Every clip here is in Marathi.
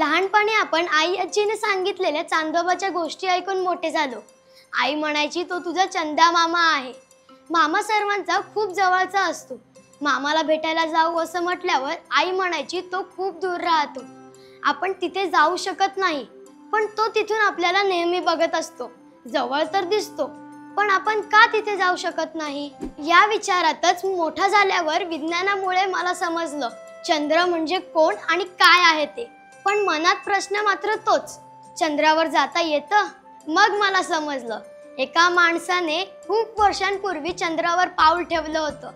लहानपणी आपण आई आजीने सांगितलेल्या चांदोबाच्या गोष्टी ऐकून मोठे झालो। आई म्हणायची तो तुझा चंदा मामा आहे। मामा सर्वांचा खूप जवळचा असतो। मामाला भेटायला जाऊ असं म्हटल्यावर आई म्हणायची तो खूप दूर राहतो, आपण तिथे जाऊ शकत नाही, पण तो तिथून आपल्याला नेहमी बघत असतो। जवळ तर दिसतो, पण आपण का तिथे जाऊ शकत नाही? या विचारातच मोठा झाल्यावर विज्ञानामुळे मला समजलं चंद्र म्हणजे कोण आणि काय आहे ते। पण मनात प्रश्न मात्र तोच, चंद्रावर जाता येतं? मग मला समजलं एका माणसाने खूप वर्षांपूर्वी चंद्रावर पाऊल ठेवलं होतं।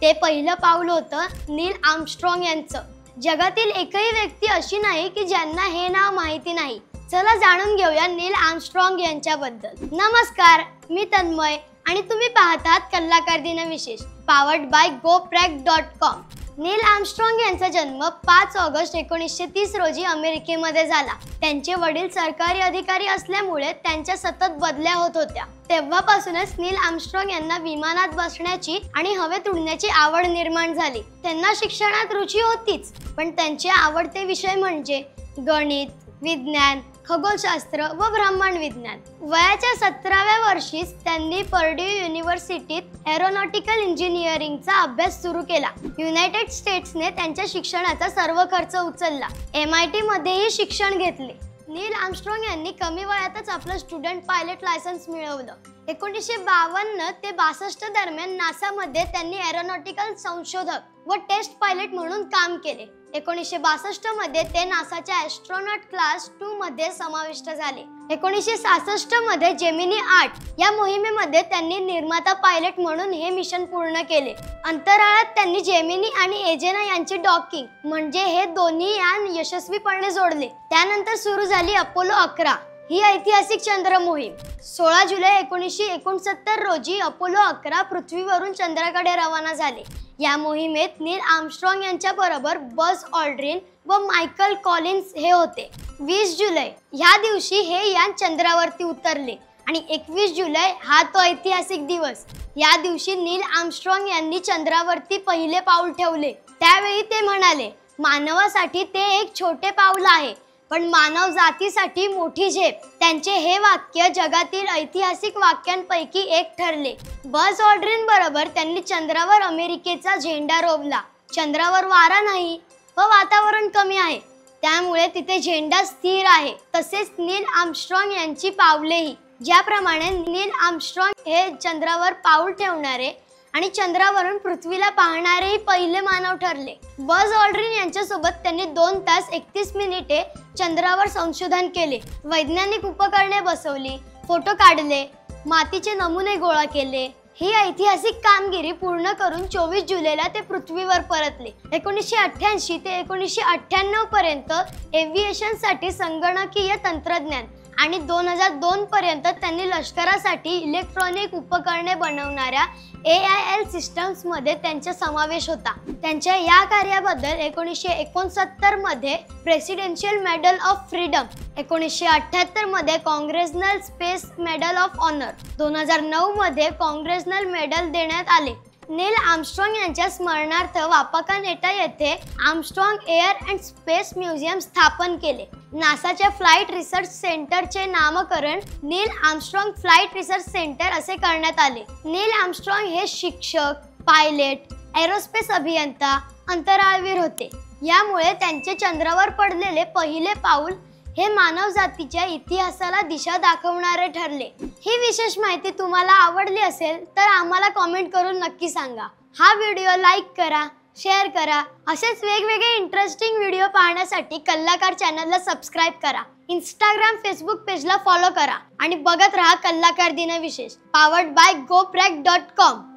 ते पहिलं पाऊल होतं नील आर्मस्ट्रॉंग यांचं। जगातील एकही व्यक्ती अशी नाही की ज्यांना हे नाव माहिती नाही। चला जाणून घेऊया नील आर्मस्ट्रॉंग यांच्याबद्दल। नमस्कार, मी तन्मय आणि तुम्ही पाहतात कलाकार दिन विशेष powered by GoPract.com। Neel Armstrong यांचा जन्म 5 ऑगस्ट 1930 रोजी अमेरिकेमध्ये झाला। त्यांचे वडील सरकारी अधिकारी असल्यामुळे त्यांच्या सतत बदल्या होत होत्या। तेव्हापासूनच नील आर्मस्ट्रॉंग यांना विमानात बसण्याची आणि हवेत उडण्याची आवड निर्माण झाली। त्यांना शिक्षणात रुची होतीच, पण त्यांचे आवडते विषय म्हणजे गणित, विज्ञान, खगोलशास्त्र व ब्रह्मांड विज्ञान। वयाच्या 17व्या वर्षीच त्यांनी पर्ड्यू युनिव्हर्सिटीत एरोनॉटिकल इंजिनिअरिंगचा अभ्यास सुरू केला। युनायटेड स्टेट्सने त्यांच्या शिक्षणाचा सर्व खर्च उचलला। MIT मध्येही शिक्षण घेतले। नील आर्मस्ट्रॉंग यांनी कमी वयातच आपलं स्टुडंट पायलट लायसन्स मिळवलं। 1952 ते 62 दरम्यान नासामध्ये त्यांनी एरोनॉटिकल संशोधक व टेस्ट पायलट म्हणून काम केले। 1962 मध्ये ते नासाच्या ॲस्ट्रोनॉट क्लास 2 मध्ये समाविष्ट झाले। 1966 मध्ये जेमिनी 8 या मोहिमेमध्ये त्यांनी निर्माता पायलट म्हणून हे मिशन पूर्ण केले। अंतराळात त्यांनी जेमिनी आणि एजेना यांची डॉकिंग म्हणजे हे दोन्ही यान यशस्वीपणे जोडले। त्यानंतर सुरू झाली अपोलो 11 ही ऐतिहासिक चंद्र मोहीम। 16 जुलै 1969 रोजी अपोलो 11 पृथ्वीवरून चंद्राकडे रवाना झाले। या मोहिमेत नील आर्मस्ट्रॉंग यांच्या बरोबर बझ ऑल्ड्रिन व मायकल कॉलिन्स हे होते। 20 जुलै ह्या दिवशी हे यान चंद्रावरती उतरले आणि 21 जुलै हा तो ऐतिहासिक दिवस। या दिवशी नील आर्मस्ट्रॉंग यांनी चंद्रावरती पहिले पाऊल ठेवले। त्यावेळी ते म्हणाले, मानवासाठी ते एक छोटे पाऊल आहे, पण मानव जातीसाठी मोठी झेप। त्यांचे हे वाक्य जगातील ऐतिहासिक वाक्यांपैकी एक ठरले। बझ ऑल्ड्रिन बरोबर त्यांनी चंद्रावर अमेरिकेचा झेंडा रोवला। चंद्रावर वारा नाही व वातावरण कमी आहे, त्यामुळे तिथे झेंडा स्थिर आहे। तसेच नील आर्मस्ट्रॉंग यांची पावलेही, ज्याप्रमाणे नील आर्मस्ट्रॉंग हे चंद्रावर पाऊल ठेवणारे आणि चंद्रावरून पृथ्वीला पाहणारेही पहिले मानव ठरले। बझ ऑल्ड्रिन यांच्यासोबत त्यांनी 2 तास 31 मिनिटे चंद्रावर संशोधन केले। वैज्ञानिक उपकरणे बसवली, फोटो काढले, मातीचे नमुने गोळा केले। ही ऐतिहासिक कामगिरी पूर्ण करून 24 जुलैला ते पृथ्वीवर परतले। 1988 ते 1998 पर्यंत एव्हिएशनसाठी संगणकीय तंत्रज्ञान आणि 2002 पर्यंत त्यांनी लष्करासाठी इलेक्ट्रॉनिक उपकरणे बनवणाऱ्या AIL सिस्टम्स मध्ये त्यांचा समावेश होता। त्यांच्या या कार्याबद्दल 1969 मध्ये प्रेसिडेन्शियल मेडल ऑफ फ्रीडम, 1978 मध्ये congressional space medal of honour, 2009 मध्ये काँग्रेसनल मेडल देण्यात आले। नील आर्मस्ट्रॉंग यांच्या स्मरणार्थ वापाकानेटा येथे Armstrong air and space museum स्थापन केले। नासाच्या फ्लाइट रिसर्च सेंटरचे नामकरण नील आर्मस्ट्रॉंग फ्लाइट रिसर्च सेंटर असे करण्यात आले। नील आर्मस्ट्रॉंग हे शिक्षक, पायलट, एरोस्पेस अभियंता, अंतराळवीर होते। यामुळे त्यांचे चंद्रावर पडलेले पहिले पाऊल हे मानव जातीच्या इतिहासाला दिशा दाखवणारे ठरले। ही विशेष माहिती तुम्हाला आवडली असेल तर आम्हाला कमेंट करून नक्की सांगा। हा व्हिडिओ लाईक करा, शेअर करा। असेच वेगवेगळे इंटरेस्टिंग व्हिडिओ पाहण्यासाठी कलाकार चॅनलला सबस्क्राइब करा। इंस्टाग्राम, फेसबुक पेजला फॉलो करा आणि बघत राहा कलाकार दिन विशेष पावर्ड बाय GoPract.com।